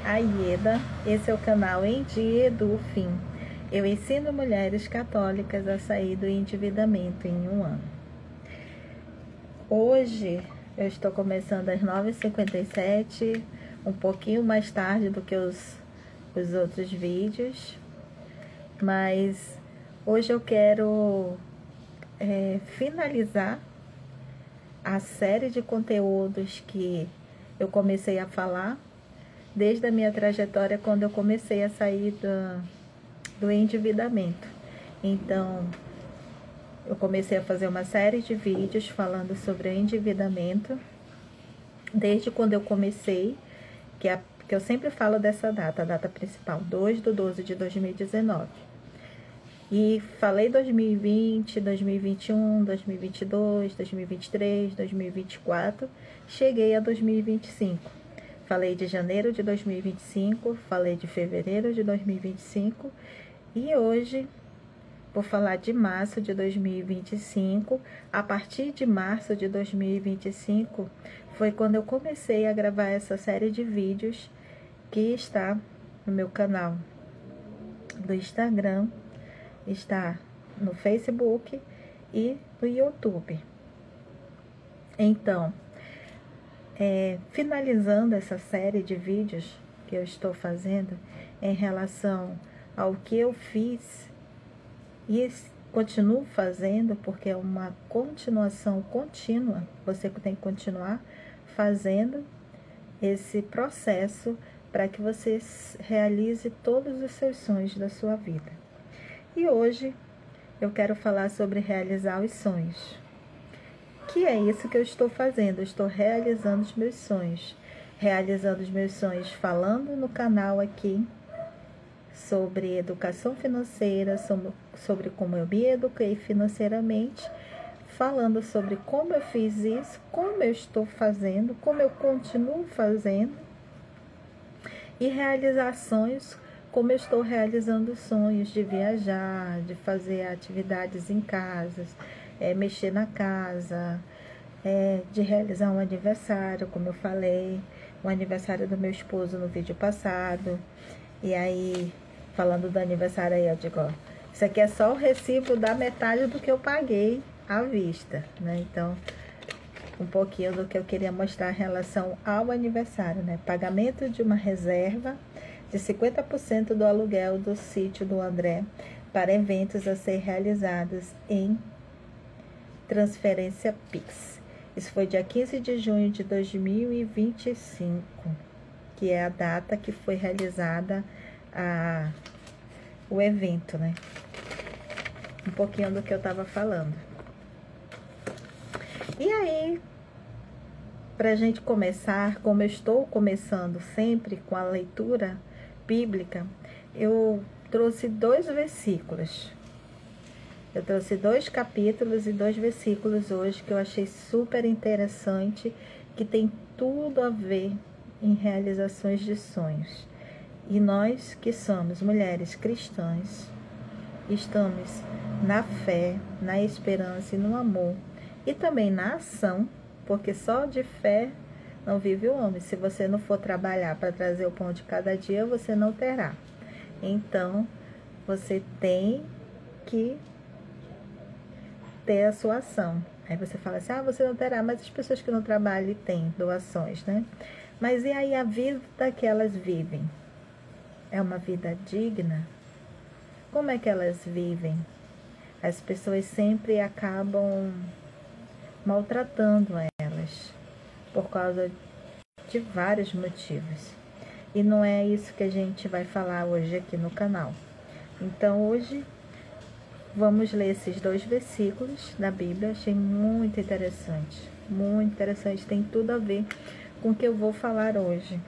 Aieda, esse é o canal Em Dia do Fim. Eu ensino mulheres católicas a sair do endividamento em um ano. Hoje eu estou começando às 9h57, um pouquinho mais tarde do que os outros vídeos, mas hoje eu quero finalizar a série de conteúdos que eu comecei a falar desde a minha trajetória, quando eu comecei a sair do endividamento. Então, eu comecei a fazer uma série de vídeos falando sobre endividamento, desde quando eu comecei, que eu sempre falo dessa data, a data principal, 2/12/2019. E falei 2020, 2021, 2022, 2023, 2024, cheguei a 2025. Falei de janeiro de 2025, falei de fevereiro de 2025 e hoje vou falar de março de 2025. A partir de março de 2025 foi quando eu comecei a gravar essa série de vídeos que está no meu canal do Instagram, está no Facebook e no YouTube. Então, finalizando essa série de vídeos que eu estou fazendo em relação ao que eu fiz e continuo fazendo, porque é uma continuação contínua, você tem que continuar fazendo esse processo para que você realize todos os seus sonhos da sua vida. E hoje eu quero falar sobre realizar os sonhos. Que é isso que eu estou fazendo, eu estou realizando os meus sonhos. Realizando os meus sonhos falando no canal aqui sobre educação financeira, sobre como eu me eduquei financeiramente, falando sobre como eu fiz isso, como eu estou fazendo, como eu continuo fazendo, e realizar sonhos, como eu estou realizando sonhos de viajar, de fazer atividades em casas, mexer na casa, de realizar um aniversário, como eu falei, o aniversário do meu esposo no vídeo passado. E aí, falando do aniversário aí, eu digo, ó, isso aqui é só o recibo da metade do que eu paguei à vista, né? Então, um pouquinho do que eu queria mostrar em relação ao aniversário, né? Pagamento de uma reserva de 50% do aluguel do sítio do André para eventos a ser realizados em transferência Pix. Isso foi dia 15 de junho de 2025, que é a data que foi realizada o evento, né? Um pouquinho do que eu estava falando. E aí, para a gente começar, como eu estou começando sempre com a leitura bíblica, eu trouxe 2 versículos. Eu trouxe 2 capítulos e 2 versículos hoje que eu achei super interessante, que tem tudo a ver em realizações de sonhos. E nós que somos mulheres cristãs, estamos na fé, na esperança e no amor, e também na ação, porque só de fé não vive o homem. Se você não for trabalhar para trazer o pão de cada dia, você não terá. Então, você tem que ter a sua ação. Aí você fala assim, você não terá, mas as pessoas que não trabalham têm doações, né? Mas e aí a vida que elas vivem? É uma vida digna? Como é que elas vivem? As pessoas sempre acabam maltratando elas por causa de vários motivos. E não é isso que a gente vai falar hoje aqui no canal. Então hoje vamos ler esses 2 versículos da Bíblia. Achei muito interessante, tem tudo a ver com o que eu vou falar hoje.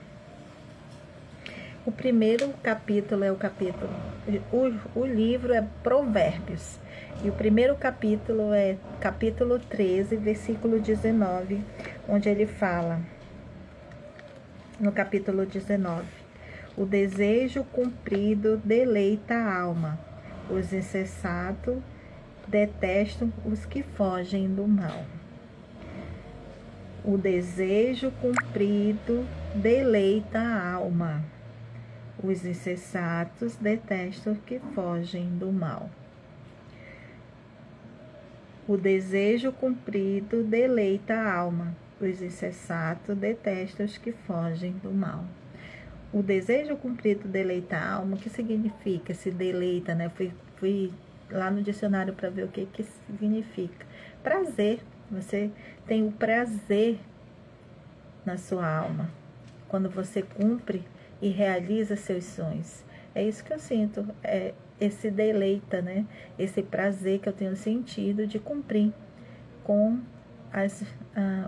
O primeiro capítulo é o livro é Provérbios, e o primeiro capítulo é capítulo 13, versículo 19, onde ele fala, no capítulo 19, o desejo cumprido deleita a alma, os insensatos detestam os que fogem do mal. O desejo cumprido deleita a alma. Os insensatos detestam que fogem do mal. O desejo cumprido deleita a alma. Os insensatos detestam os que fogem do mal. O desejo cumprido deleita a alma. O que significa se deleita, né? Fui lá no dicionário para ver o que significa. Prazer. Você tem o prazer na sua alma quando você cumpre e realiza seus sonhos. É isso que eu sinto, esse deleita, né? Esse prazer que eu tenho sentido de cumprir com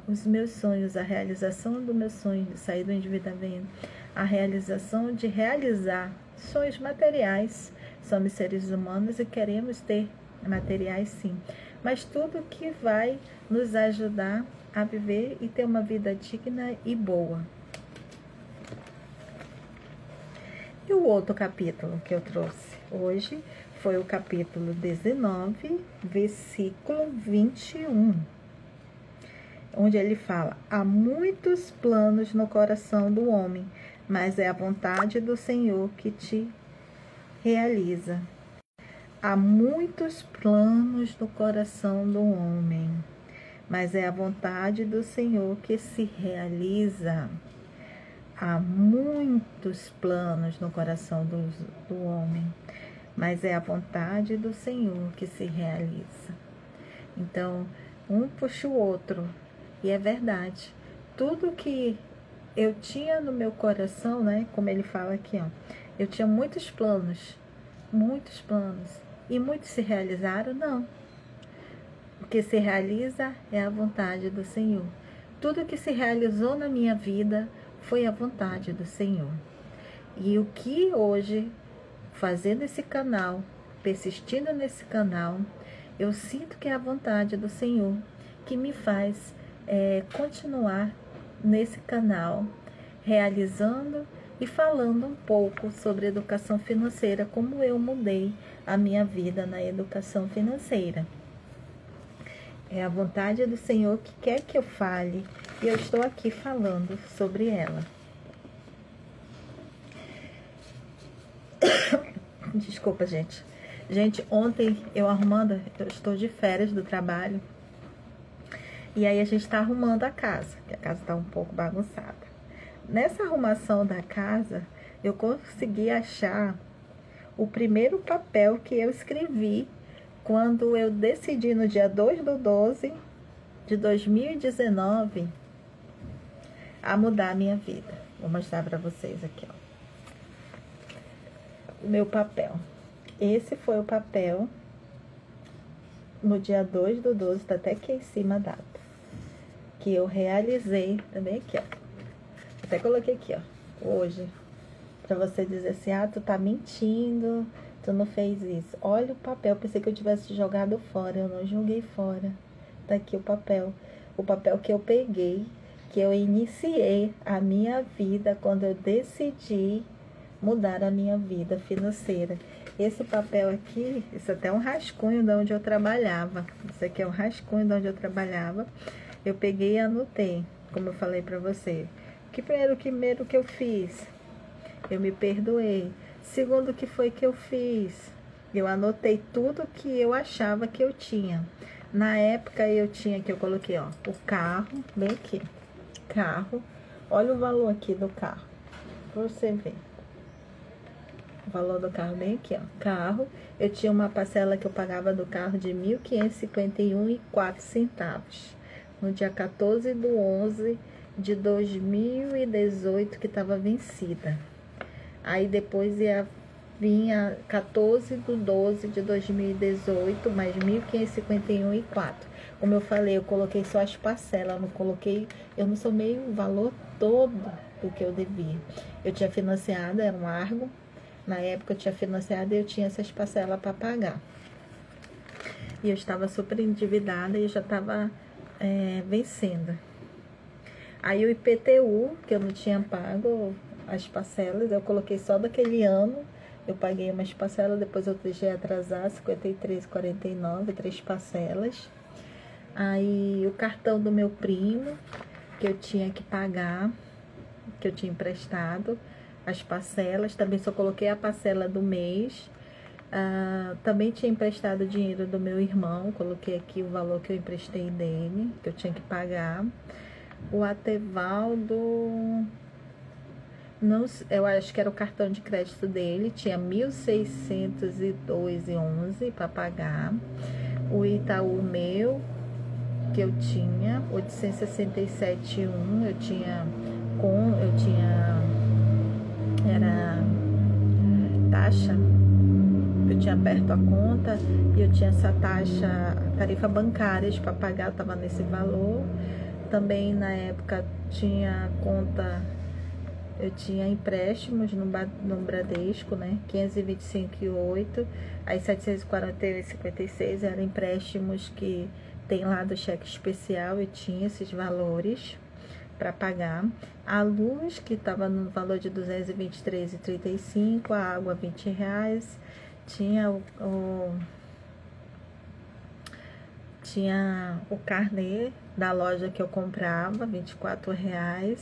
os meus sonhos, a realização do meu sonho de sair do endividamento, a realização de realizar sonhos materiais. Somos seres humanos e queremos ter materiais, sim, mas tudo que vai nos ajudar a viver e ter uma vida digna e boa. E o outro capítulo que eu trouxe hoje foi o capítulo 19, versículo 21, onde ele fala: há muitos planos no coração do homem, mas é a vontade do Senhor que te realiza. Há muitos planos no coração do homem, mas é a vontade do Senhor que se realiza. Há muitos planos no coração do homem, mas é a vontade do Senhor que se realiza. Então, um puxa o outro, e é verdade. Tudo que eu tinha no meu coração, né, como ele fala aqui, ó, eu tinha muitos planos, e muitos se realizaram? Não. O que se realiza é a vontade do Senhor. Tudo que se realizou na minha vida foi a vontade do Senhor. E o que hoje, fazendo esse canal, persistindo nesse canal, eu sinto que é a vontade do Senhor que me faz continuar nesse canal, realizando e falando um pouco sobre educação financeira, como eu mudei a minha vida na educação financeira. É a vontade do Senhor que quer que eu fale, e eu estou aqui falando sobre ela. Desculpa, gente. Gente, ontem eu estou de férias do trabalho, e aí a gente está arrumando a casa, que a casa está um pouco bagunçada. Nessa arrumação da casa, eu consegui achar o primeiro papel que eu escrevi quando eu decidi, no dia 2/12 de 2019, a mudar a minha vida. Vou mostrar para vocês aqui, ó. O meu papel. Esse foi o papel no dia 2/12, tá até aqui em cima a data, que eu realizei também aqui, ó. Até coloquei aqui, ó, hoje, pra você dizer assim: ah, tu tá mentindo, tu não fez isso. Olha o papel, pensei que eu tivesse jogado fora, eu não joguei fora. Tá aqui o papel que eu peguei, que eu iniciei a minha vida quando eu decidi mudar a minha vida financeira. Esse papel aqui, isso até é um rascunho de onde eu trabalhava. Isso aqui é um rascunho de onde eu trabalhava. Eu peguei e anotei, como eu falei pra você. Primeiro que eu fiz, eu me perdoei. Segundo, o que foi que eu fiz? Eu anotei tudo que eu achava que eu tinha. Na época eu tinha, que eu coloquei, ó, o carro, bem aqui. Carro, olha o valor aqui do carro, pra você ver. O valor do carro bem aqui, ó. Carro, eu tinha uma parcela que eu pagava do carro de R$ 1.551,04. No dia 14/11 de 2018, que estava vencida. Aí depois vinha 14/12 de 2018, mais R$ 1.551,04. Como eu falei, eu coloquei só as parcelas, eu não somei o valor todo do que eu devia. Eu tinha financiado, era um Argo. Na época eu tinha financiado e eu tinha essas parcelas para pagar. E eu estava super endividada e eu já estava vencendo. Aí o IPTU, que eu não tinha pago as parcelas, eu coloquei só daquele ano. Eu paguei umas parcelas, depois eu deixei atrasar, R$ 53,49, 3 parcelas. Aí o cartão do meu primo, que eu tinha que pagar, que eu tinha emprestado, as parcelas, também só coloquei a parcela do mês. Também tinha emprestado dinheiro do meu irmão, coloquei aqui o valor que eu emprestei dele, que eu tinha que pagar. O Atevaldo, não, eu acho que era o cartão de crédito dele, tinha 1.602,11 para pagar. O Itaú meu, que eu tinha 867,1, eu tinha era taxa, eu tinha aberto a conta e eu tinha essa taxa, tarifa bancária para pagar, estava nesse valor. Também na época tinha conta, eu tinha empréstimos no Bradesco, né? 525,8, aí 741,56 eram empréstimos que tem lá do cheque especial e tinha esses valores para pagar. A luz, que estava no valor de 223,35, a água R$20, tinha o carnê da loja que eu comprava, R$24.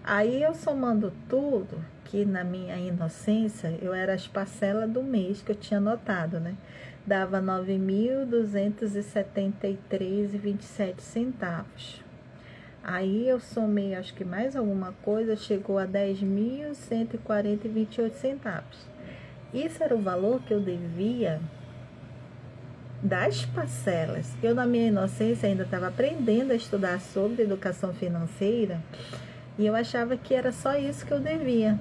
Aí eu somando tudo, que na minha inocência, eu era as parcelas do mês que eu tinha anotado, né? Dava R$ 9.273,27. Aí eu somei, acho que mais alguma coisa, chegou a R$ 10.140,28. Isso era o valor que eu devia das parcelas. Eu, na minha inocência, ainda estava aprendendo a estudar sobre educação financeira e eu achava que era só isso que eu devia.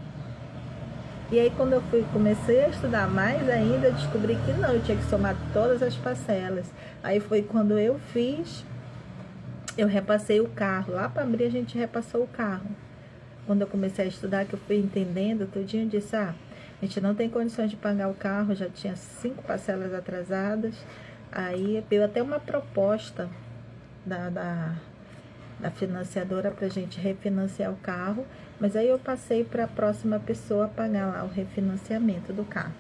E aí, quando eu comecei a estudar mais ainda, eu descobri que não, eu tinha que somar todas as parcelas. Aí foi quando eu repassei o carro. Lá para abrir, a gente repassou o carro. Quando eu comecei a estudar, que eu fui entendendo, tudinho, eu disse, a gente não tem condições de pagar o carro, já tinha 5 parcelas atrasadas. Aí veio até uma proposta da financiadora para a gente refinanciar o carro, mas aí eu passei para a próxima pessoa pagar lá o refinanciamento do carro.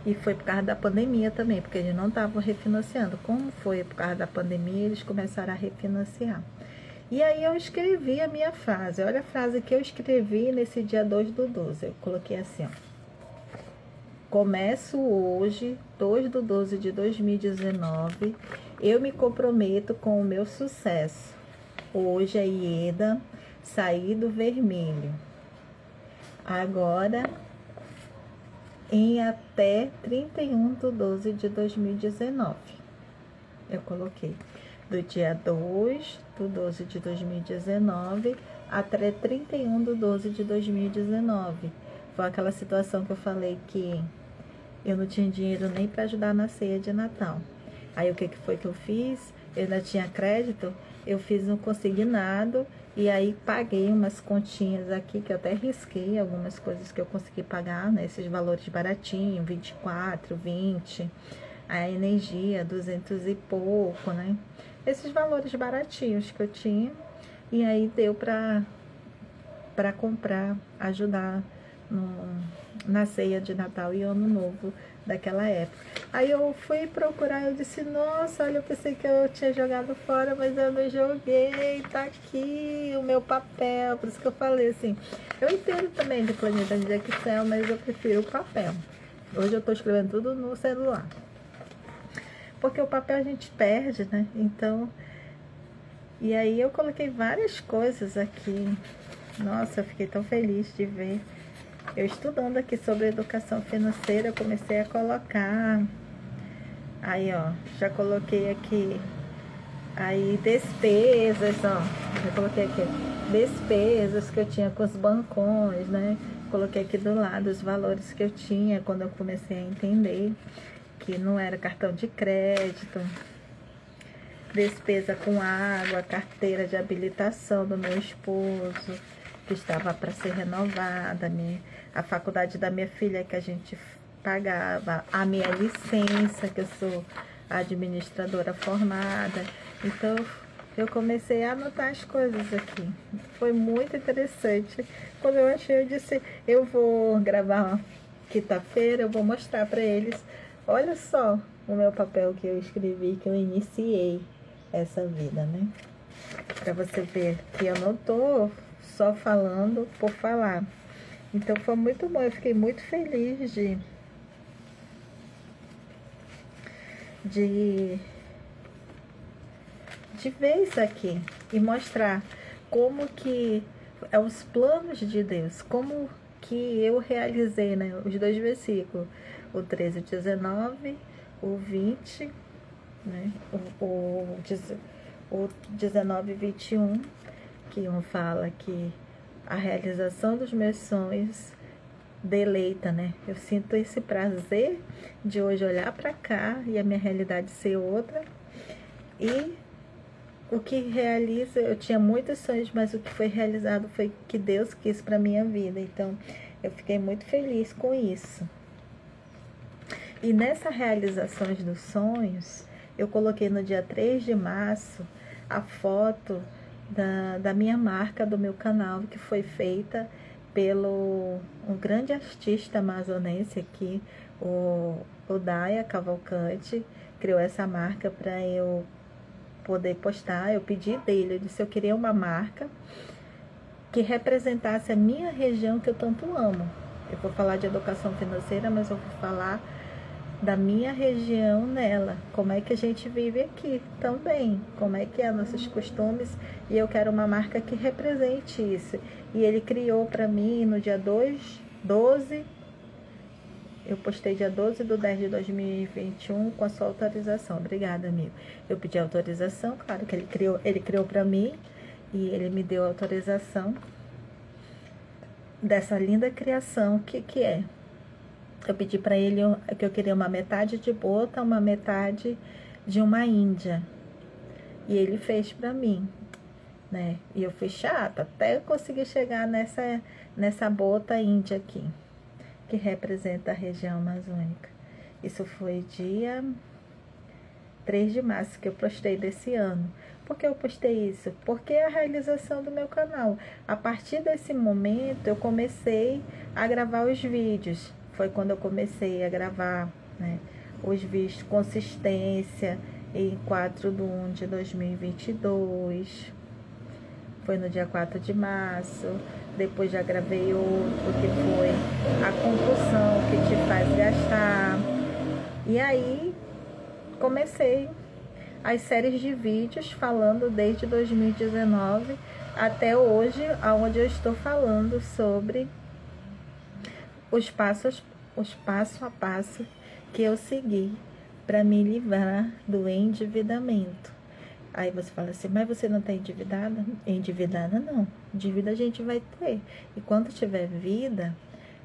E foi por causa da pandemia também, porque eles não estavam refinanciando. Como foi por causa da pandemia, eles começaram a refinanciar. E aí eu escrevi a minha frase. Olha a frase que eu escrevi nesse dia 2/12. Eu coloquei assim, ó. Começo hoje, 2/12/2019, eu me comprometo com o meu sucesso. Hoje é Ieda, saí do vermelho. Agora, em até 31/12/2019. Eu coloquei do dia 2/12/2019 até 31/12/2019. Foi aquela situação que eu falei que eu não tinha dinheiro nem para ajudar na ceia de Natal. Aí o que foi que eu fiz? Eu ainda tinha crédito, eu fiz um consignado e aí paguei umas continhas aqui, que eu até risquei algumas coisas que eu consegui pagar, né? Esses valores baratinhos, 24, 20, a energia, 200 e pouco, né? Esses valores baratinhos que eu tinha, e aí deu para comprar, ajudar na ceia de Natal e Ano Novo daquela época. Aí eu fui procurar, eu disse, nossa, olha, eu pensei que eu tinha jogado fora, mas eu não joguei, tá aqui o meu papel. Por isso que eu falei assim, eu entendo também de planilha de Excel, mas eu prefiro o papel. Hoje eu tô escrevendo tudo no celular, porque o papel a gente perde, né? Então, e aí eu coloquei várias coisas aqui. Nossa, eu fiquei tão feliz de ver. Eu estudando aqui sobre educação financeira, eu comecei a colocar. Aí, ó, já coloquei aqui. Aí, despesas, ó. Já coloquei aqui. Despesas que eu tinha com os bancões, né? Coloquei aqui do lado os valores que eu tinha quando eu comecei a entender que não era cartão de crédito. Despesa com água, carteira de habilitação do meu esposo, que estava para ser renovada, a faculdade da minha filha que a gente pagava, a minha licença, que eu sou administradora formada. Então, eu comecei a anotar as coisas aqui. Foi muito interessante. Quando eu achei, eu disse, eu vou gravar quinta-feira, eu vou mostrar para eles. Olha só o meu papel que eu escrevi, que eu iniciei essa vida, né? Para você ver que eu não tô só falando por falar. Então foi muito bom, eu fiquei muito feliz de ver isso aqui e mostrar como que é os planos de Deus, como que eu realizei, né, os dois versículos, o 13 e 19, o 20, né, o 19 e 21, que um fala que a realização dos meus sonhos deleita, né? Eu sinto esse prazer de hoje olhar para cá e a minha realidade ser outra. E o que realiza, eu tinha muitos sonhos, mas o que foi realizado foi o que Deus quis para minha vida. Então, eu fiquei muito feliz com isso. E nessa realização dos sonhos, eu coloquei no dia 3 de março a foto da minha marca, do meu canal, que foi feita pelo um grande artista amazonense aqui, o Daya Cavalcante, criou essa marca para eu poder postar. Eu pedi dele, eu disse, eu queria uma marca que representasse a minha região que eu tanto amo. Eu vou falar de educação financeira, mas eu vou falar da minha região nela, como é que a gente vive aqui também, como é que é nossos costumes, e eu quero uma marca que represente isso. E ele criou para mim no dia 12, eu postei dia 12 de 10 de 2021 com a sua autorização. Obrigada, amigo. Eu pedi autorização, claro que ele criou para mim e ele me deu autorização dessa linda criação, que é. Eu pedi para ele que eu queria uma metade de bota, uma metade de uma índia. E ele fez para mim, né? E eu fui chata até conseguir chegar nessa bota índia aqui, que representa a região amazônica. Isso foi dia 3 de março que eu postei desse ano. Por que eu postei isso? Porque é a realização do meu canal. A partir desse momento, eu comecei a gravar os vídeos. Foi quando eu comecei a gravar, né, os vídeos consistência em 4/1 de 2022. Foi no dia 4 de março. Depois já gravei outro que foi a compulsão que te faz gastar. E aí comecei as séries de vídeos falando desde 2019 até hoje, onde eu estou falando sobre os passo a passo que eu segui para me livrar do endividamento. Aí você fala assim, mas você não está endividada? Endividada não. Dívida a gente vai ter. E quando tiver vida,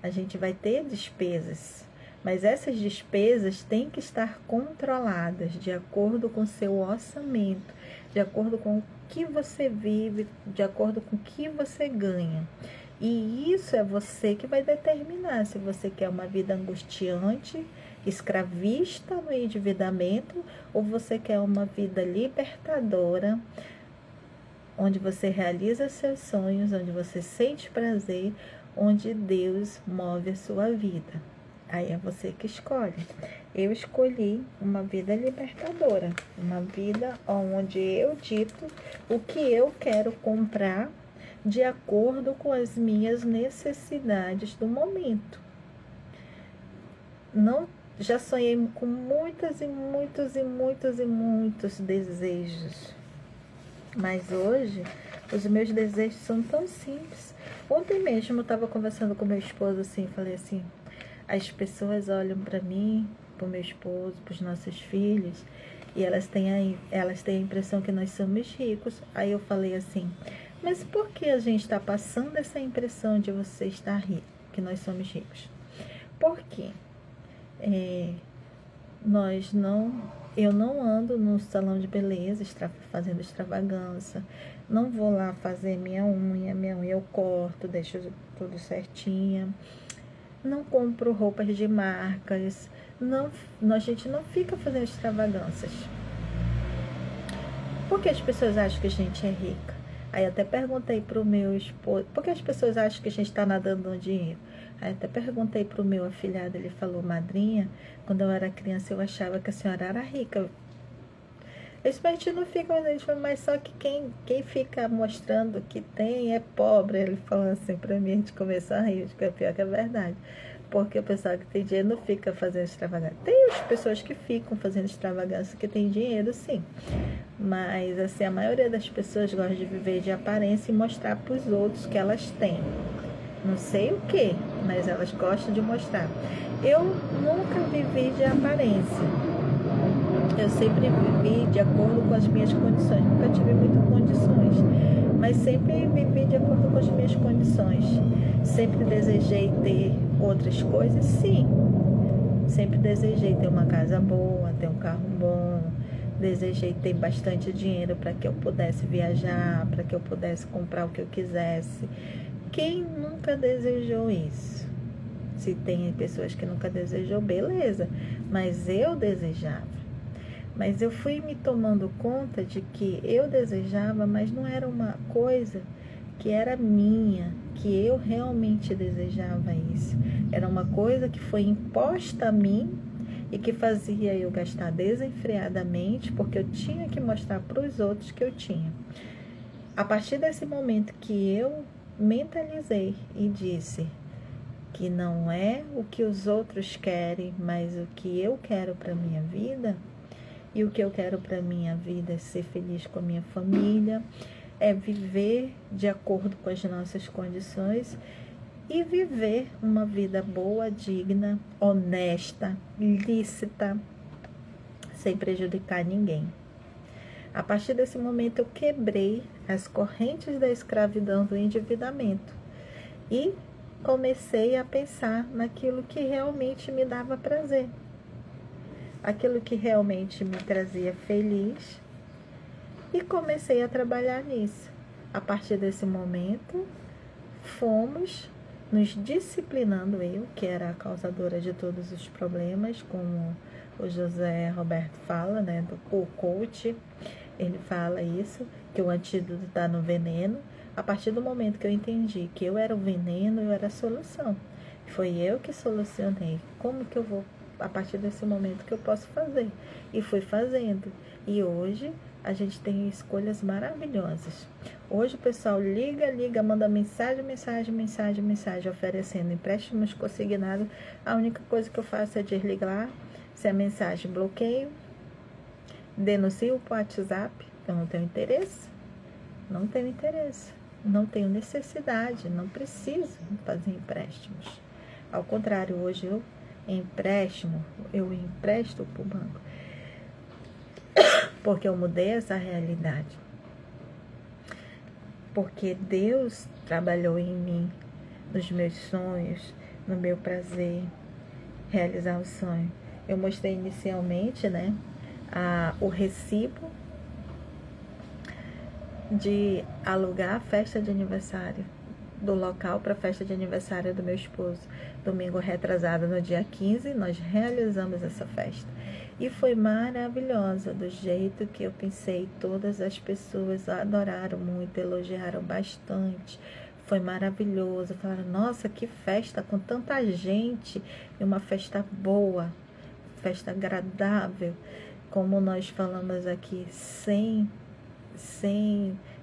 a gente vai ter despesas. Mas essas despesas têm que estar controladas de acordo com o seu orçamento, de acordo com o que você vive, de acordo com o que você ganha. E isso é você que vai determinar se você quer uma vida angustiante, escravista no endividamento, ou você quer uma vida libertadora, onde você realiza seus sonhos, onde você sente prazer, onde Deus move a sua vida. Aí é você que escolhe. Eu escolhi uma vida libertadora, uma vida onde eu dito o que eu quero comprar de acordo com as minhas necessidades do momento. Não, já sonhei com muitos desejos, mas hoje os meus desejos são tão simples. Ontem mesmo eu estava conversando com meu esposo assim, falei assim, as pessoas olham para mim, para o meu esposo, para os nossos filhos, e elas têm a impressão que nós somos ricos. Aí eu falei assim, mas por que a gente está passando essa impressão de você estar rico, que nós somos ricos? Por quê? Eu não ando no salão de beleza fazendo extravagância, não vou lá fazer minha unha eu corto, deixo tudo certinho, não compro roupas de marcas, a gente não fica fazendo extravagâncias. Por que as pessoas acham que a gente é rica? Aí até perguntei pro meu esposo, por que as pessoas acham que a gente está nadando no dinheiro? Aí até perguntei pro meu afilhado, ele falou, madrinha, quando eu era criança eu achava que a senhora era rica. A gente não fica, mas só que quem fica mostrando que tem é pobre. Ele falou assim pra mim, a gente começou a rir, que é pior que é verdade. Porque o pessoal que tem dinheiro não fica fazendo extravagância. Tem as pessoas que ficam fazendo extravagância que tem dinheiro, sim. Mas, assim, a maioria das pessoas gosta de viver de aparência e mostrar para os outros que elas têm. Não sei o que, mas elas gostam de mostrar. Eu nunca vivi de aparência. Eu sempre vivi de acordo com as minhas condições. Nunca tive muitas condições, mas sempre vivi de acordo com as minhas condições. Sempre desejei ter outras coisas, sim. Sempre desejei ter uma casa boa, ter um carro bom. Desejei ter bastante dinheiro para que eu pudesse viajar, para que eu pudesse comprar o que eu quisesse. Quem nunca desejou isso? Se tem pessoas que nunca desejou, beleza. Mas eu desejava. Mas eu fui me tomando conta de que eu desejava, mas não era uma coisa que era minha, que eu realmente desejava isso. Era uma coisa que foi imposta a mim e que fazia eu gastar desenfreadamente, porque eu tinha que mostrar para os outros que eu tinha. A partir desse momento que eu mentalizei e disse que não é o que os outros querem, mas o que eu quero para minha vida, e o que eu quero para minha vida é ser feliz com a minha família, é viver de acordo com as nossas condições e viver uma vida boa, digna, honesta, lícita, sem prejudicar ninguém. A partir desse momento eu quebrei as correntes da escravidão do endividamento e comecei a pensar naquilo que realmente me dava prazer, aquilo que realmente me trazia feliz, e comecei a trabalhar nisso. A partir desse momento, fomos nos disciplinando, eu, que era a causadora de todos os problemas, como o José Roberto fala, né, o coach, ele fala isso, que o antídoto está no veneno. A partir do momento que eu entendi que eu era o veneno, eu era a solução. Foi eu que solucionei. Como que eu vou, a partir desse momento, que eu posso fazer? E fui fazendo. E hoje a gente tem escolhas maravilhosas. Hoje o pessoal liga, manda mensagem, oferecendo empréstimos consignados. A única coisa que eu faço é desligar. Se a mensagem bloqueio, denuncio para o WhatsApp. Eu não tenho interesse. Não tenho interesse. Não tenho necessidade. Não preciso fazer empréstimos. Ao contrário, hoje eu empresto para o banco. Porque eu mudei essa realidade. Porque Deus trabalhou em mim, nos meus sonhos, no meu prazer, realizar o sonho. Eu mostrei inicialmente, né, o recibo de alugar a festa de aniversário do local para a festa de aniversário do meu esposo. Domingo retrasado, no dia 15, nós realizamos essa festa. E foi maravilhosa, do jeito que eu pensei. Todas as pessoas adoraram muito, elogiaram bastante. Foi maravilhoso. Falaram, nossa, que festa com tanta gente. E uma festa boa, festa agradável. Como nós falamos aqui, sem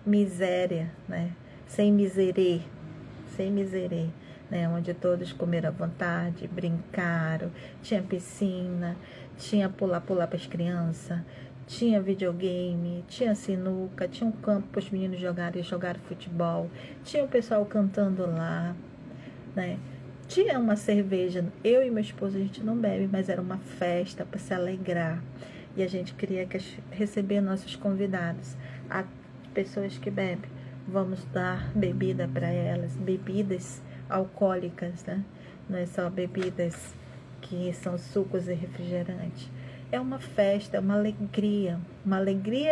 miséria, né? Sem miserê, né? Onde todos comeram à vontade, brincaram, tinha piscina, tinha pular para as crianças, tinha videogame, tinha sinuca, tinha um campo para os meninos jogarem futebol, tinha o pessoal cantando lá, né? Tinha uma cerveja, eu e meu esposo a gente não bebe, mas era uma festa para se alegrar. E a gente queria receber nossos convidados, as pessoas que bebem. Vamos dar bebida para elas, bebidas alcoólicas, né? Não é só bebidas que são sucos e refrigerantes. É uma festa, é uma alegria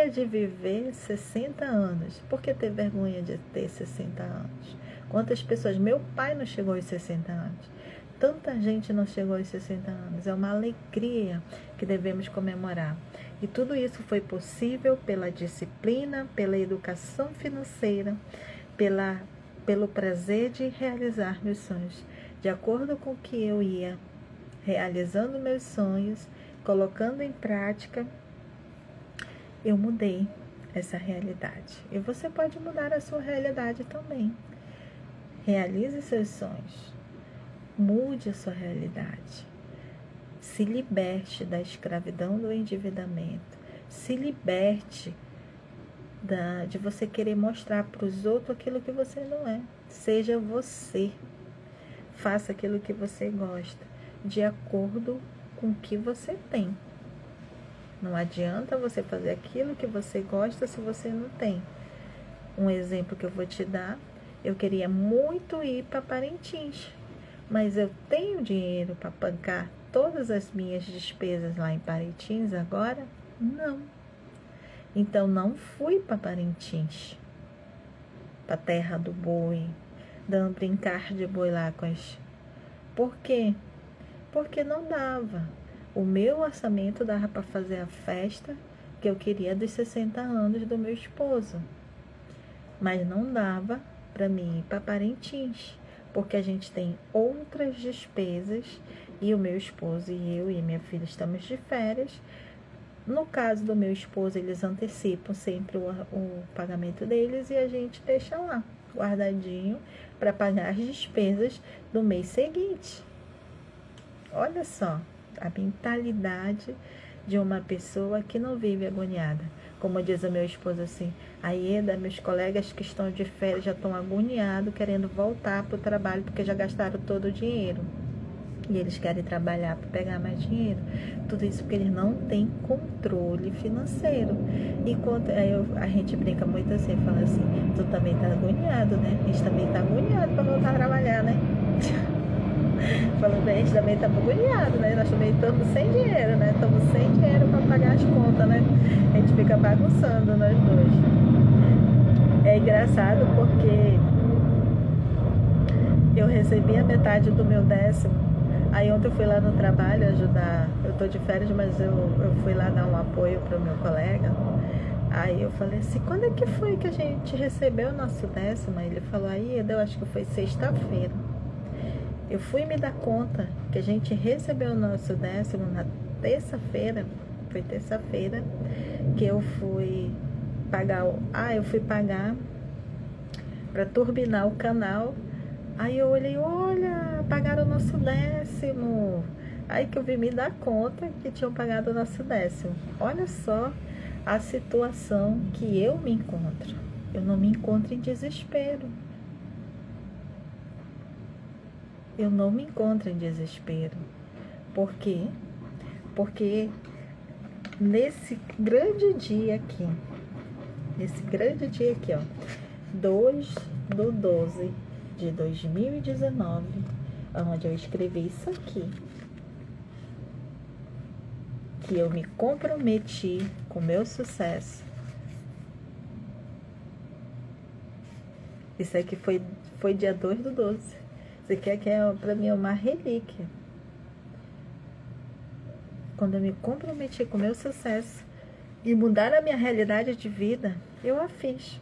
de viver 60 anos. Por que ter vergonha de ter 60 anos? Quantas pessoas? Meu pai não chegou aos 60 anos. Tanta gente não chegou aos 60 anos. É uma alegria que devemos comemorar. E tudo isso foi possível pela disciplina, pela educação financeira, pelo prazer de realizar meus sonhos. De acordo com o que eu ia realizando meus sonhos, colocando em prática, eu mudei essa realidade. E você pode mudar a sua realidade também. Realize seus sonhos. Mude a sua realidade. Se liberte da escravidão do endividamento. Se liberte de você querer mostrar para os outros aquilo que você não é. Seja você. Faça aquilo que você gosta, de acordo com o que você tem. Não adianta você fazer aquilo que você gosta se você não tem. Um exemplo que eu vou te dar, eu queria muito ir para Parintins, mas eu tenho dinheiro para bancar todas as minhas despesas lá em Parintins agora? Não. Então não fui para Parintins, para a terra do boi, dando brincar de boi lá com as... Por quê? Porque não dava. O meu orçamento dava para fazer a festa que eu queria dos 60 anos do meu esposo. Mas não dava para mim ir para Parintins, porque a gente tem outras despesas e o meu esposo e eu e minha filha estamos de férias. No caso do meu esposo, eles antecipam sempre o pagamento deles e a gente deixa lá, guardadinho, para pagar as despesas do mês seguinte. Olha só a mentalidade de uma pessoa que não vive agoniada. Como diz o meu esposo assim, Aida, meus colegas que estão de férias já estão agoniados, querendo voltar para o trabalho, porque já gastaram todo o dinheiro. E eles querem trabalhar para pegar mais dinheiro. Tudo isso porque eles não têm controle financeiro. Enquanto a gente brinca muito assim, fala assim, tu também tá agoniado, né? A gente também tá agoniado para voltar a trabalhar, né? Falando, a gente também tá agoniado, né? Nós também estamos sem dinheiro, né? Estamos sem dinheiro para pagar as contas, né? A gente fica bagunçando nós dois. É engraçado porque eu recebi a metade do meu 10º. Aí ontem eu fui lá no trabalho ajudar, eu tô de férias, mas eu fui lá dar um apoio pro meu colega. Aí eu falei assim, quando é que foi que a gente recebeu o nosso 10º? Ele falou, aí eu acho que foi sexta-feira. Eu fui me dar conta que a gente recebeu o nosso 10º na terça-feira, foi terça-feira, que eu fui pagar, eu fui pagar para turbinar o canal. Aí eu olhei, olha, pagaram o nosso 10º. Aí que eu vim me dar conta que tinham pagado o nosso 10º. Olha só a situação que eu me encontro. Eu não me encontro em desespero. Eu não me encontro em desespero. Por quê? Porque nesse grande dia aqui, ó, 2/12 de 2019, onde eu escrevi isso aqui, que eu me comprometi com o meu sucesso. Isso aqui foi dia 2/12. Isso aqui pra mim é uma relíquia. Quando eu me comprometi com o meu sucesso e mudar a minha realidade de vida, eu a fiz.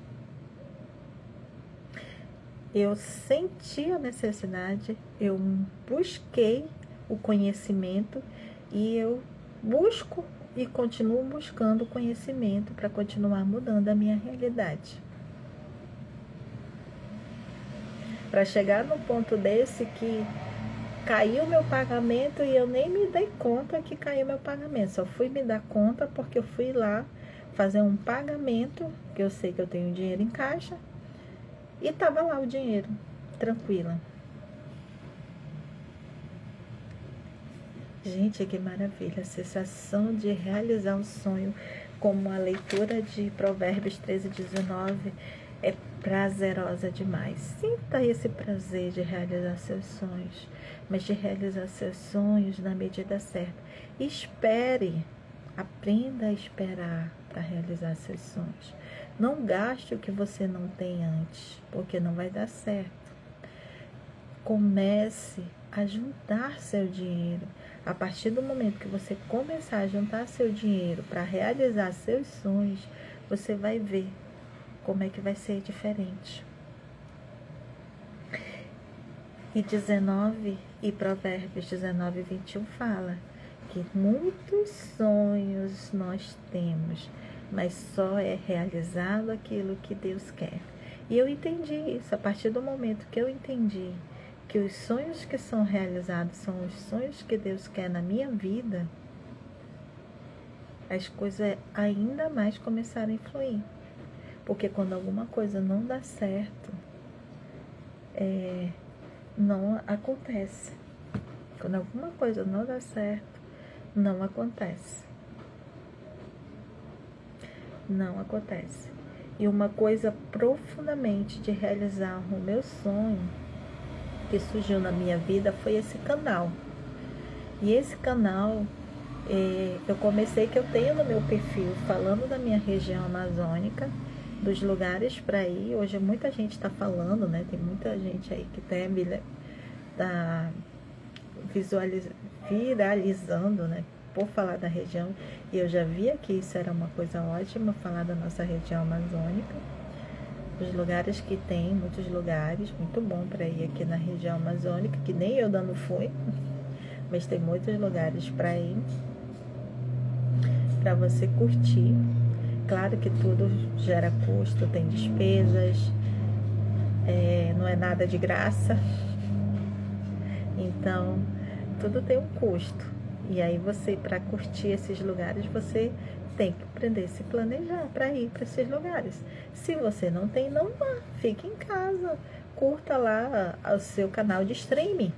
Eu senti a necessidade, eu busquei o conhecimento e eu busco e continuo buscando conhecimento para continuar mudando a minha realidade. Para chegar no ponto desse que caiu meu pagamento e eu nem me dei conta que caiu meu pagamento. Só fui me dar conta porque eu fui lá fazer um pagamento, que eu sei que eu tenho dinheiro em caixa, e estava lá o dinheiro, tranquila. Gente, que maravilha, a sensação de realizar um sonho, como a leitura de Provérbios 13:19, é prazerosa demais. Sinta esse prazer de realizar seus sonhos, mas de realizar seus sonhos na medida certa. Espere, aprenda a esperar para realizar seus sonhos. Não gaste o que você não tem antes, porque não vai dar certo. Comece a juntar seu dinheiro. A partir do momento que você começar a juntar seu dinheiro para realizar seus sonhos, você vai ver como é que vai ser diferente. E Provérbios 19:21 fala que muitos sonhos nós temos, mas só é realizado aquilo que Deus quer. E eu entendi isso a partir do momento que eu entendi que os sonhos que são realizados são os sonhos que Deus quer na minha vida. As coisas ainda mais começaram a influir. Porque quando alguma coisa não dá certo, não acontece. Quando alguma coisa não dá certo, não acontece. Não acontece. E uma coisa profundamente de realizar o meu sonho que surgiu na minha vida foi esse canal. E esse canal, eu comecei que eu tenho no meu perfil, falando da minha região amazônica, dos lugares para ir. Hoje muita gente está falando, né? Tem muita gente aí que está viralizando, né? Por falar da região. E eu já via que isso era uma coisa ótima, falar da nossa região amazônica. Os lugares que tem, muitos lugares, muito bom para ir aqui na região amazônica, que nem eu dando fui, mas tem muitos lugares para ir, para você curtir. Claro que tudo gera custo, tem despesas, não é nada de graça, então tudo tem um custo. E aí você, para curtir esses lugares, você tem que aprender a se planejar para ir para esses lugares. Se você não tem, não vá, fique em casa, curta lá o seu canal de streaming,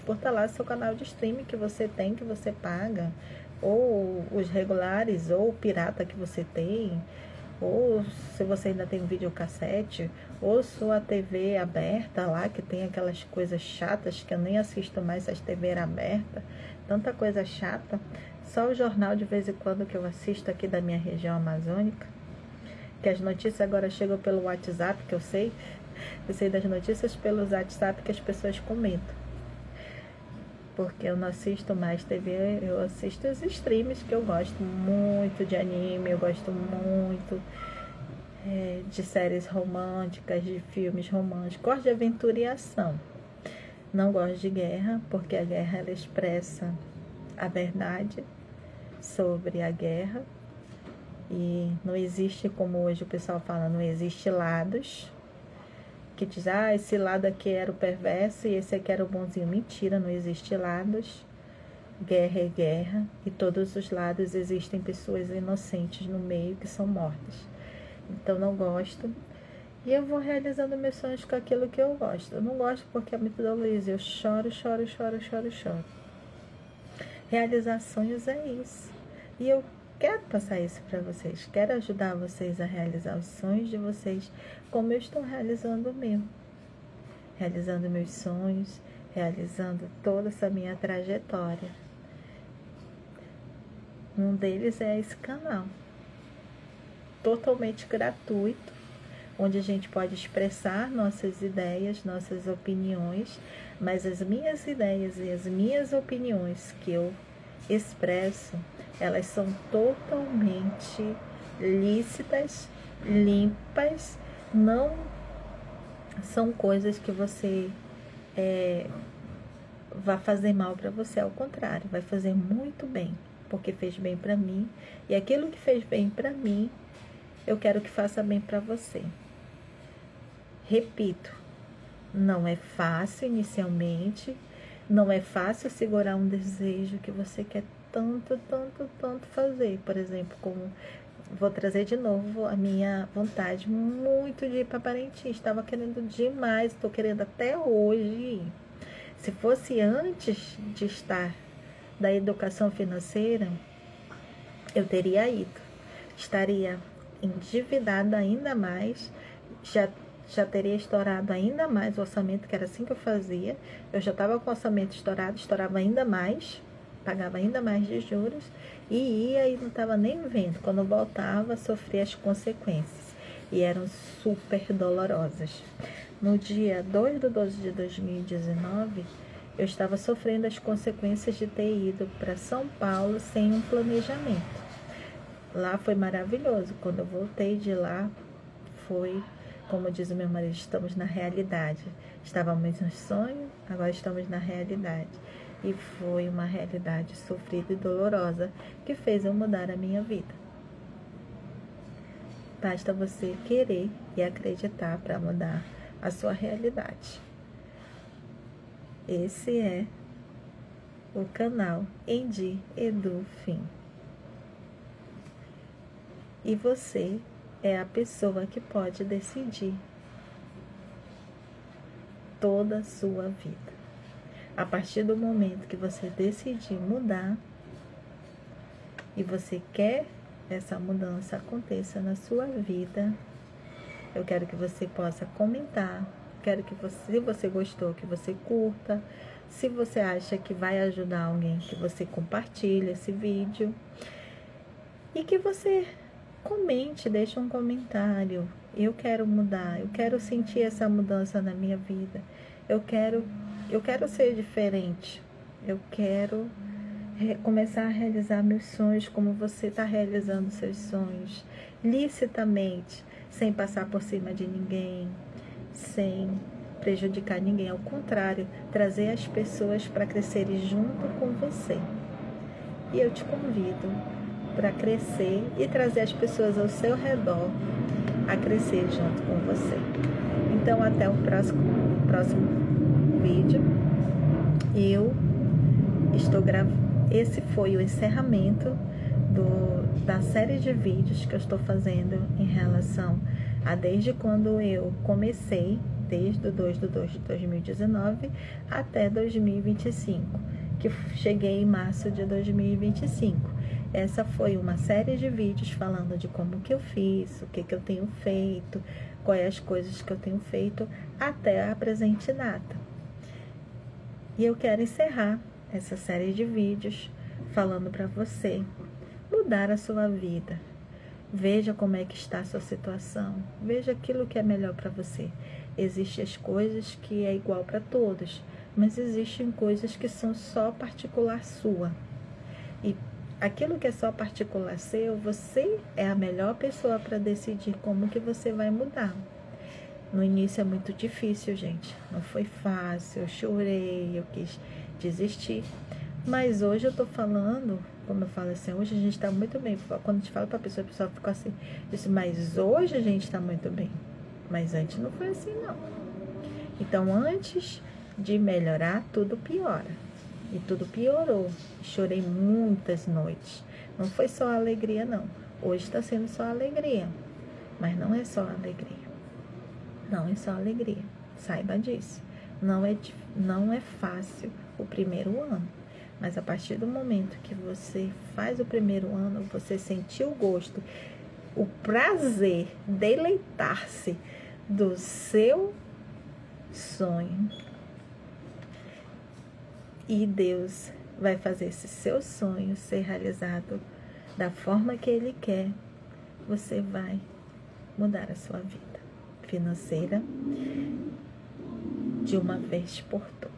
curta lá o seu canal de streaming que você tem, que você paga, ou os regulares, ou o pirata que você tem, ou se você ainda tem um videocassete, ou sua TV aberta lá, que tem aquelas coisas chatas, que eu nem assisto mais as TV abertas, tanta coisa chata, só o jornal de vez em quando que eu assisto aqui da minha região amazônica, que as notícias agora chegam pelo WhatsApp, que eu sei das notícias pelo WhatsApp que as pessoas comentam. Porque eu não assisto mais TV, eu assisto os streams, que eu gosto muito de anime, eu gosto muito de séries românticas, de filmes românticos, gosto de aventura e ação. Não gosto de guerra, porque a guerra ela expressa a verdade sobre a guerra. E não existe, como hoje o pessoal fala, não existe lados. Que diz, esse lado aqui era o perverso e esse aqui era o bonzinho. Mentira, não existe lados. Guerra é guerra. E todos os lados existem pessoas inocentes no meio que são mortas. Então não gosto. E eu vou realizando meus sonhos com aquilo que eu gosto. Eu não gosto porque é muito doloroso. Eu choro. Realizar sonhos é isso. E eu quero passar isso para vocês. Quero ajudar vocês a realizar os sonhos de vocês, como eu estou realizando o meu. Realizando meus sonhos, realizando toda essa minha trajetória. Um deles é esse canal. Totalmente gratuito, onde a gente pode expressar nossas ideias, nossas opiniões, mas as minhas ideias e as minhas opiniões que eu expresso, elas são totalmente lícitas, limpas, não são coisas que você vai fazer mal para você, ao contrário, vai fazer muito bem, porque fez bem para mim, e aquilo que fez bem para mim, eu quero que faça bem para você. Repito, não é fácil inicialmente, não é fácil segurar um desejo que você quer tanto fazer. Por exemplo, como vou trazer de novo a minha vontade muito de ir para Parintins. Estava querendo demais, estou querendo até hoje. Se fosse antes de estar da educação financeira, eu teria ido. Estaria endividada ainda mais, já teria estourado ainda mais o orçamento, que era assim que eu fazia. Eu já estava com o orçamento estourado, estourava ainda mais, pagava ainda mais de juros, e ia e não estava nem vendo. Quando eu voltava, sofria as consequências, e eram super dolorosas. No dia 2/12 de 2019, eu estava sofrendo as consequências de ter ido para São Paulo sem um planejamento. Lá foi maravilhoso. Quando eu voltei de lá, foi, como diz o meu marido, estamos na realidade. Estávamos no sonho, agora estamos na realidade. E foi uma realidade sofrida e dolorosa que fez eu mudar a minha vida. Basta você querer e acreditar para mudar a sua realidade. Esse é o canal Endi Edu Fim. E você é a pessoa que pode decidir toda a sua vida. A partir do momento que você decidir mudar e você quer essa mudança aconteça na sua vida, eu quero que você possa comentar, quero que você, se você gostou, que você curta, se você acha que vai ajudar alguém, que você compartilhe esse vídeo e que você comente, deixe um comentário. Eu quero mudar, eu quero sentir essa mudança na minha vida, eu quero ser diferente, eu quero começar a realizar meus sonhos como você está realizando seus sonhos, licitamente, sem passar por cima de ninguém, sem prejudicar ninguém, ao contrário, trazer as pessoas para crescerem junto com você. E eu te convido para crescer e trazer as pessoas ao seu redor a crescer junto com você. Então, até o próximo vídeo. Eu estou gravando. Esse foi o encerramento da série de vídeos que eu estou fazendo em relação a desde quando eu comecei, desde o 2/2 de 2019 até 2025, que cheguei em março de 2025. Essa foi uma série de vídeos falando de como que eu fiz, o que eu tenho feito, quais as coisas que eu tenho feito até a presente data. E eu quero encerrar essa série de vídeos falando para você mudar a sua vida. Veja como é que está a sua situação, veja aquilo que é melhor para você. Existem as coisas que é igual para todos, mas existem coisas que são só particular sua. E aquilo que é só particular seu, você é a melhor pessoa para decidir como que você vai mudar. No início é muito difícil, gente. Não foi fácil, eu chorei, eu quis desistir. Mas hoje eu tô falando, como eu falo assim, hoje a gente tá muito bem. Quando a gente fala pra pessoa, a pessoa fica assim, diz, mas hoje a gente tá muito bem. Mas antes não foi assim, não. Então, antes de melhorar, tudo piora. E tudo piorou. Chorei muitas noites. Não foi só alegria, não. Hoje está sendo só alegria. Mas não é só alegria. Não é só alegria. Saiba disso. Não é fácil o primeiro ano. Mas a partir do momento que você faz o primeiro ano, você sentiu o gosto, o prazer, deleitar-se do seu sonho. E Deus vai fazer esse seu sonho ser realizado da forma que Ele quer. Você vai mudar a sua vida financeira de uma vez por todas.